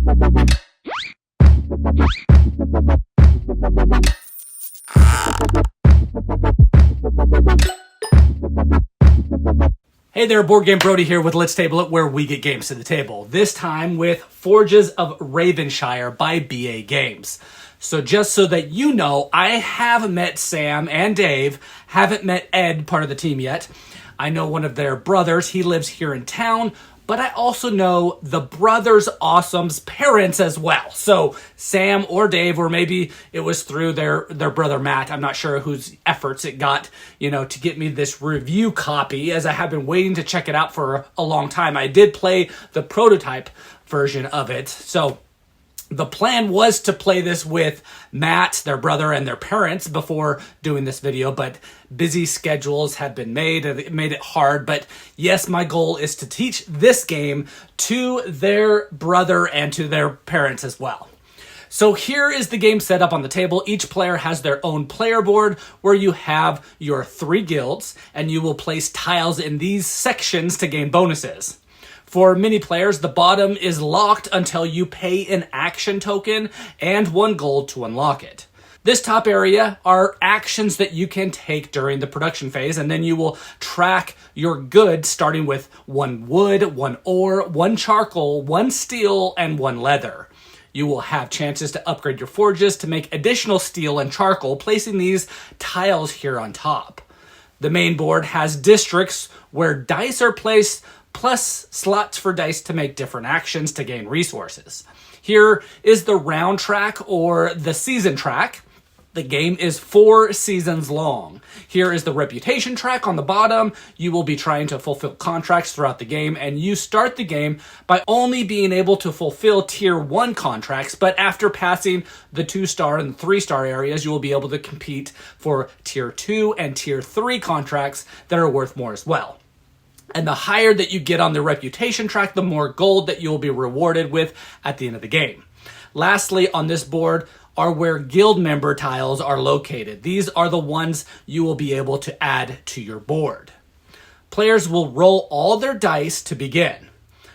Hey there, Board Game Brody here with Let's Table It, where we get games to the table. This time with Forges of Ravenshire by BA Games. So just so that you know, I have met Sam and Dave, haven't met Ed, part of the team yet. I know one of their brothers, he lives here in town, but I also know the brothers' awesome's parents as well. So Sam or Dave, or maybe it was through their brother Matt, I'm not sure whose efforts it got, to get me this review copy, as I have been waiting to check it out for a long time. I did play the prototype version of it, so the plan was to play this with Matt, their brother, and their parents before doing this video, but busy schedules have been made, and it made it hard. But yes, my goal is to teach this game to their brother and to their parents as well. So here is the game set up on the table. Each player has their own player board where you have your 3 guilds, and you will place tiles in these sections to gain bonuses. For mini players, the bottom is locked until you pay an action token and 1 gold to unlock it. This top area are actions that you can take during the production phase, and then you will track your goods starting with 1 wood, 1 ore, 1 charcoal, 1 steel, and 1 leather. You will have chances to upgrade your forges to make additional steel and charcoal, placing these tiles here on top. The main board has districts where dice are placed, plus slots for dice to make different actions to gain resources. Here is the round track or the season track. The game is 4 seasons long. Here is the reputation track on the bottom. You will be trying to fulfill contracts throughout the game, and you start the game by only being able to fulfill tier 1 contracts, but after passing the 2-star and 3-star areas, you will be able to compete for tier 2 and tier 3 contracts that are worth more as well. And the higher that you get on the reputation track, the more gold that you will be rewarded with at the end of the game. Lastly, on this board are where guild member tiles are located. These are the ones you will be able to add to your board. Players will roll all their dice to begin.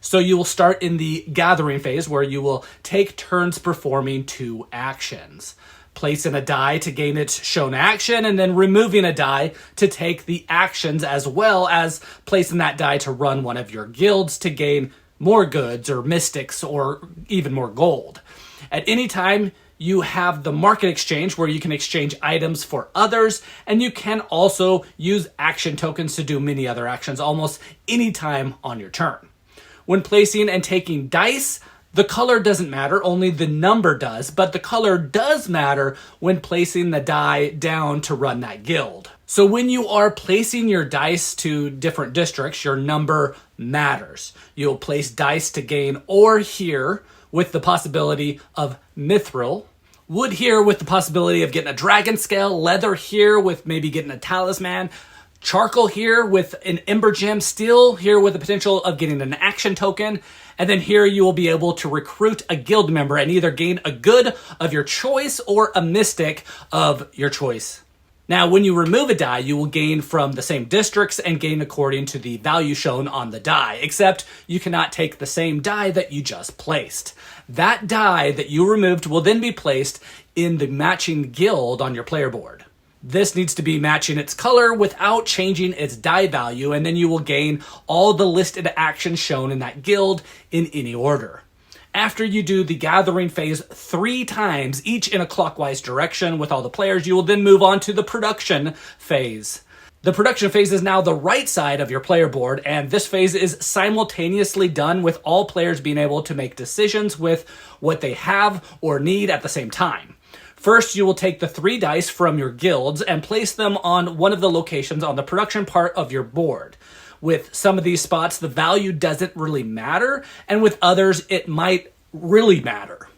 So you will start in the gathering phase, where you will take turns performing 2 actions. Placing a die to gain its shown action, and then removing a die to take the actions, as well as placing that die to run one of your guilds to gain more goods or mystics or even more gold. At any time, you have the market exchange, where you can exchange items for others, and you can also use action tokens to do many other actions almost any time on your turn. When placing and taking dice, the color doesn't matter, only the number does, but the color does matter when placing the die down to run that guild. So when you are placing your dice to different districts, your number matters. You'll place dice to gain ore here with the possibility of mithril, wood here with the possibility of getting a dragon scale, leather here with maybe getting a talisman, charcoal here with an ember gem, steel here with the potential of getting an action token, and then here you will be able to recruit a guild member and either gain a good of your choice or a mystic of your choice. Now, when you remove a die, you will gain from the same districts and gain according to the value shown on the die, except you cannot take the same die that you just placed. That die that you removed will then be placed in the matching guild on your player board. This needs to be matching its color without changing its die value, and then you will gain all the listed actions shown in that guild in any order. After you do the gathering phase 3 times, each in a clockwise direction with all the players, you will then move on to the production phase. The production phase is now the right side of your player board, and this phase is simultaneously done with all players being able to make decisions with what they have or need at the same time. First, you will take the 3 dice from your guilds and place them on one of the locations on the production part of your board. With some of these spots, the value doesn't really matter, and with others, it might really matter.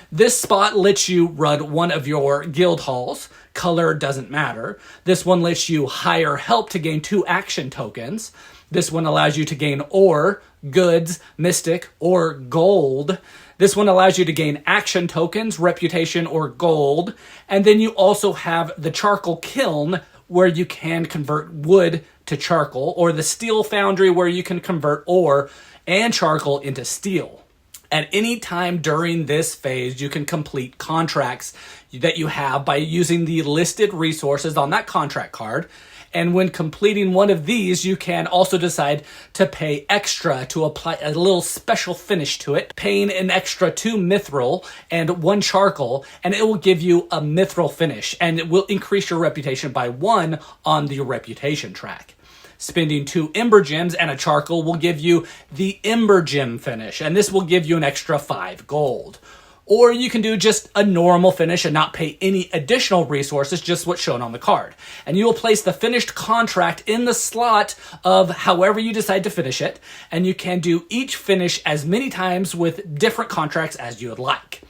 This spot lets you run one of your guild halls. Color doesn't matter. This one lets you hire help to gain 2 action tokens. This one allows you to gain ore, goods, mystic, or gold. This one allows you to gain action tokens, reputation, or gold. And then you also have the charcoal kiln, where you can convert wood to charcoal, or the steel foundry, where you can convert ore and charcoal into steel. At any time during this phase, you can complete contracts that you have by using the listed resources on that contract card. And when completing one of these, you can also decide to pay extra to apply a little special finish to it, paying an extra 2 mithril and 1 charcoal, and it will give you a mithril finish, and it will increase your reputation by 1 on the reputation track. Spending 2 ember gems and a charcoal will give you the ember gem finish, and this will give you an extra 5 gold. Or you can do just a normal finish and not pay any additional resources, just what's shown on the card. And you will place the finished contract in the slot of however you decide to finish it, and you can do each finish as many times with different contracts as you would like.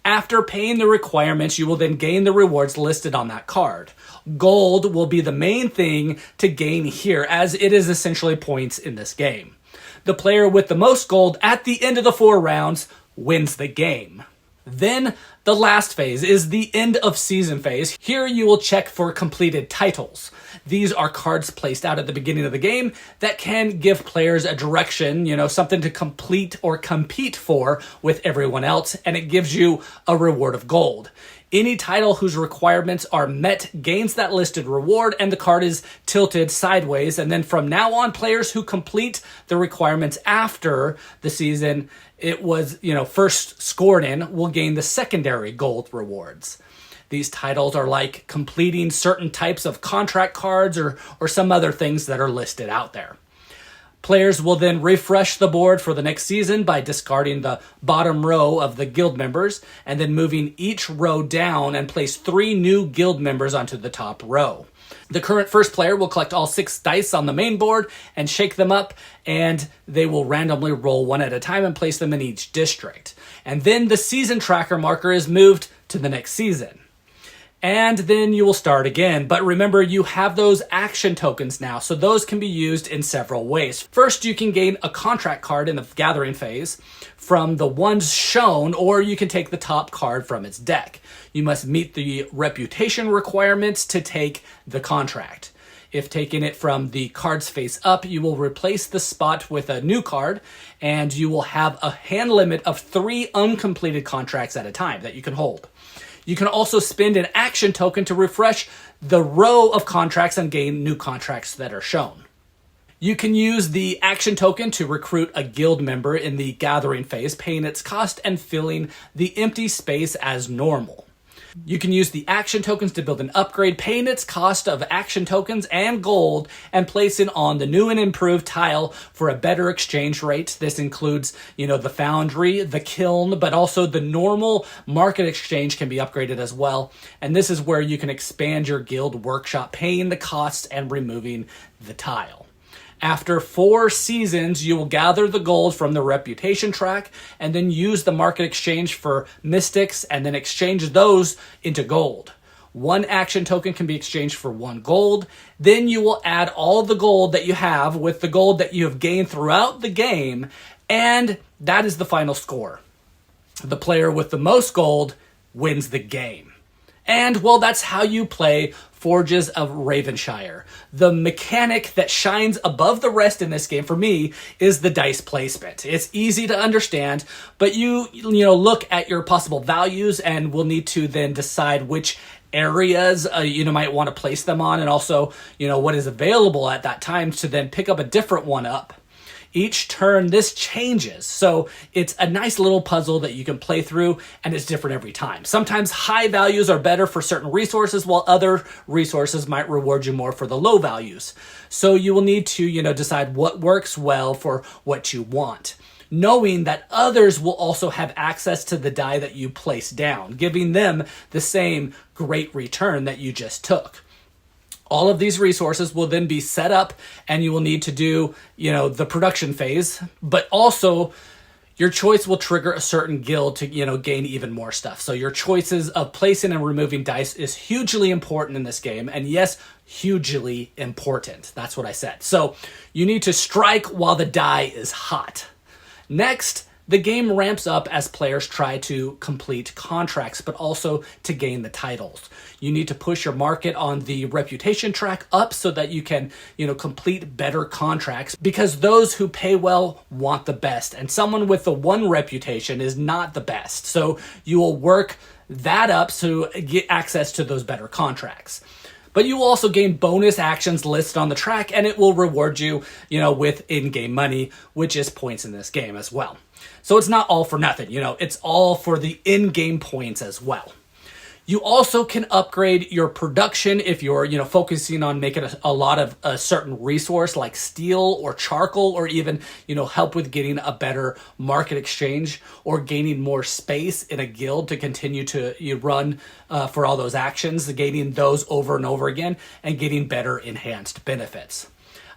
After paying the requirements, you will then gain the rewards listed on that card. Gold will be the main thing to gain here, as it is essentially points in this game. The player with the most gold at the end of the 4 rounds wins the game. Then the last phase is the end of season phase. Here you will check for completed titles. These are cards placed out at the beginning of the game that can give players a direction, something to complete or compete for with everyone else, and it gives you a reward of gold. Any title whose requirements are met gains that listed reward, and the card is tilted sideways. And then from now on, players who complete the requirements after the season it was, first scored in will gain the secondary gold rewards. These titles are like completing certain types of contract cards or some other things that are listed out there. Players will then refresh the board for the next season by discarding the bottom row of the guild members and then moving each row down and place 3 new guild members onto the top row. The current first player will collect all 6 dice on the main board and shake them up, and they will randomly roll 1 at a time and place them in each district. And then the season tracker marker is moved to the next season. And then you will start again. But remember, you have those action tokens now, so those can be used in several ways. First, you can gain a contract card in the gathering phase from the ones shown, or you can take the top card from its deck. You must meet the reputation requirements to take the contract. If taking it from the cards face up, you will replace the spot with a new card, and you will have a hand limit of 3 uncompleted contracts at a time that you can hold. You can also spend an action token to refresh the row of contracts and gain new contracts that are shown. You can use the action token to recruit a guild member in the gathering phase, paying its cost and filling the empty space as normal. You can use the action tokens to build an upgrade, paying its cost of action tokens and gold, and place it on the new and improved tile for a better exchange rate. This includes, the foundry, the kiln, but also the normal market exchange can be upgraded as well. And this is where you can expand your guild workshop, paying the costs and removing the tile. After 4 seasons, you will gather the gold from the reputation track and then use the market exchange for mystics and then exchange those into gold. 1 action token can be exchanged for 1 gold. Then you will add all the gold that you have with the gold that you have gained throughout the game, and that is the final score. The player with the most gold wins the game. And, well, that's how you play Forges of Ravenshire. The mechanic that shines above the rest in this game for me is the dice placement. It's easy to understand, but you look at your possible values and will need to then decide which areas you might want to place them on, and also what is available at that time to then pick up a different one up. Each turn, this changes. So it's a nice little puzzle that you can play through, and it's different every time. Sometimes high values are better for certain resources, while other resources might reward you more for the low values. So you will need to, decide what works well for what you want, knowing that others will also have access to the die that you place down, giving them the same great return that you just took. All of these resources will then be set up, and you will need to do, the production phase, but also your choice will trigger a certain guild to, gain even more stuff. So your choices of placing and removing dice is hugely important in this game. And yes, hugely important. That's what I said. So you need to strike while the die is hot. Next, The game ramps up as players try to complete contracts, but also to gain the titles. You need to push your market on the reputation track up so that you can, complete better contracts, because those who pay well want the best, and someone with the one reputation is not the best. So you will work that up to get access to those better contracts. But you will also gain bonus actions listed on the track, and it will reward you, with in-game money, which is points in this game as well. So it's not all for nothing, it's all for the in-game points as well. You also can upgrade your production if you're, focusing on making a lot of a certain resource like steel or charcoal, or even, help with getting a better market exchange or gaining more space in a guild to continue to run for all those actions, gaining those over and over again and getting better enhanced benefits.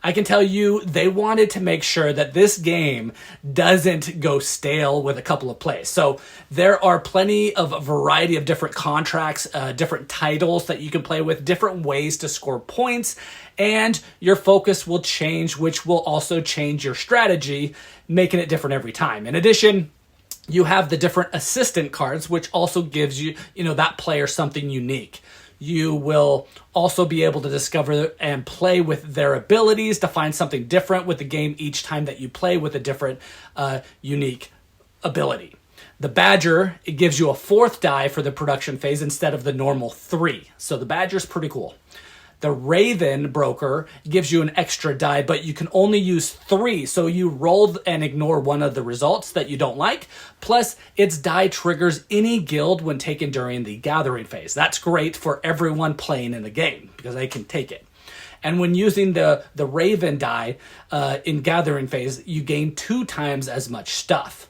I can tell you they wanted to make sure that this game doesn't go stale with a couple of plays. So there are plenty of a variety of different contracts, different titles that you can play with, different ways to score points, and your focus will change, which will also change your strategy, making it different every time. In addition, you have the different assistant cards, which also gives you, that player something unique. You will also be able to discover and play with their abilities to find something different with the game each time that you play with a different unique ability. The Badger, it gives you a 4th die for the production phase instead of the normal 3. So the Badger's pretty cool. The Raven Broker gives you an extra die, but you can only use 3. So you roll and ignore one of the results that you don't like. Plus, its die triggers any guild when taken during the gathering phase. That's great for everyone playing in the game because they can take it. And when using the Raven die in gathering phase, you gain 2 times as much stuff.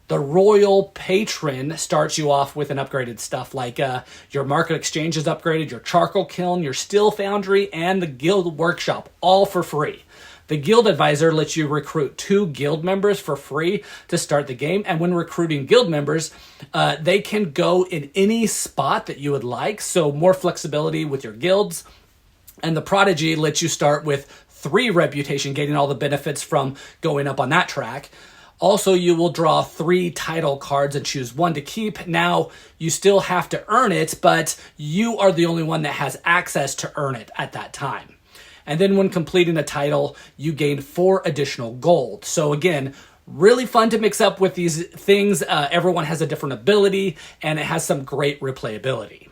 The Royal Patron starts you off with an upgraded stuff like your market exchange is upgraded, your charcoal kiln, your steel foundry, and the guild workshop, all for free. The Guild Advisor lets you recruit 2 guild members for free to start the game. And when recruiting guild members, they can go in any spot that you would like. So more flexibility with your guilds. And the Prodigy lets you start with 3 reputation, getting all the benefits from going up on that track. Also, you will draw 3 title cards and choose 1 to keep. Now, you still have to earn it, but you are the only one that has access to earn it at that time. And then when completing a title, you gain 4 additional gold. So again, really fun to mix up with these things. Everyone has a different ability, and it has some great replayability.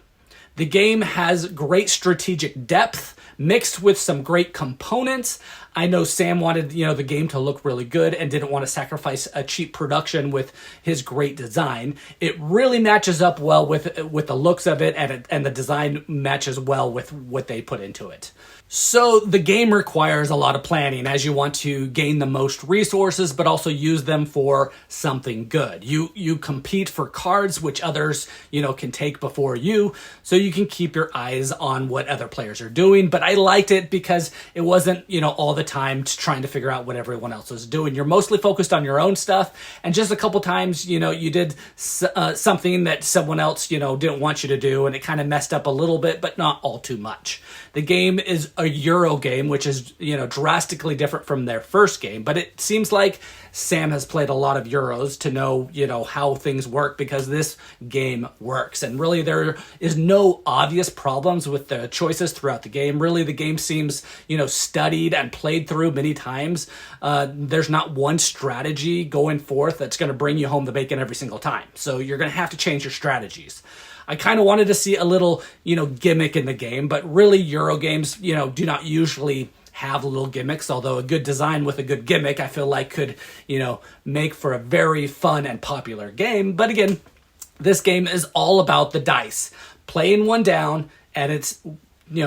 The game has great strategic depth mixed with some great components. I know Sam wanted, the game to look really good and didn't want to sacrifice a cheap production with his great design. It really matches up well with the looks of it, and the design matches well with what they put into it. So the game requires a lot of planning as you want to gain the most resources, but also use them for something good. You compete for cards, which others, can take before you, so you can keep your eyes on what other players are doing. But I liked it because it wasn't, all the time trying to figure out what everyone else was doing. You're mostly focused on your own stuff, and just a couple times, you did something that someone else, didn't want you to do, and it kind of messed up a little bit, but not all too much. The game is a Euro game, which is, drastically different from their first game, but it seems like Sam has played a lot of Euros to know, how things work, because this game works. And really there is no obvious problems with the choices throughout the game. Really the game seems, studied and played through many times. There's not one strategy going forth that's going to bring you home the bacon every single time. So you're going to have to change your strategies. I kind of wanted to see a little, gimmick in the game, but really Euro games, do not usually have little gimmicks, although a good design with a good gimmick, I feel like could, make for a very fun and popular game. But again, this game is all about the dice. Playing one down, and it's,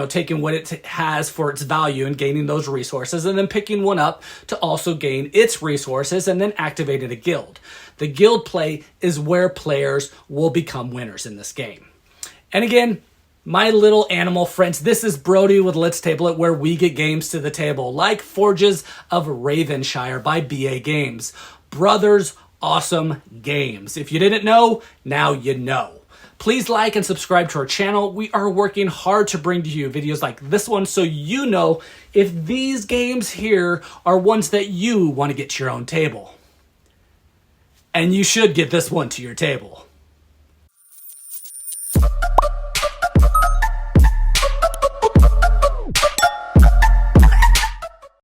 taking what it has for its value and gaining those resources, and then picking one up to also gain its resources and then activating a guild. The guild play is where players will become winners in this game. And again, my little animal friends, this is Brody with Let's Table It, where we get games to the table, like Forges of Ravenshire by BA Games. Brothers, awesome games. If you didn't know, now you know. Please like and subscribe to our channel. We are working hard to bring to you videos like this one, so you know if these games here are ones that you want to get to your own table. and you should get this one to your table.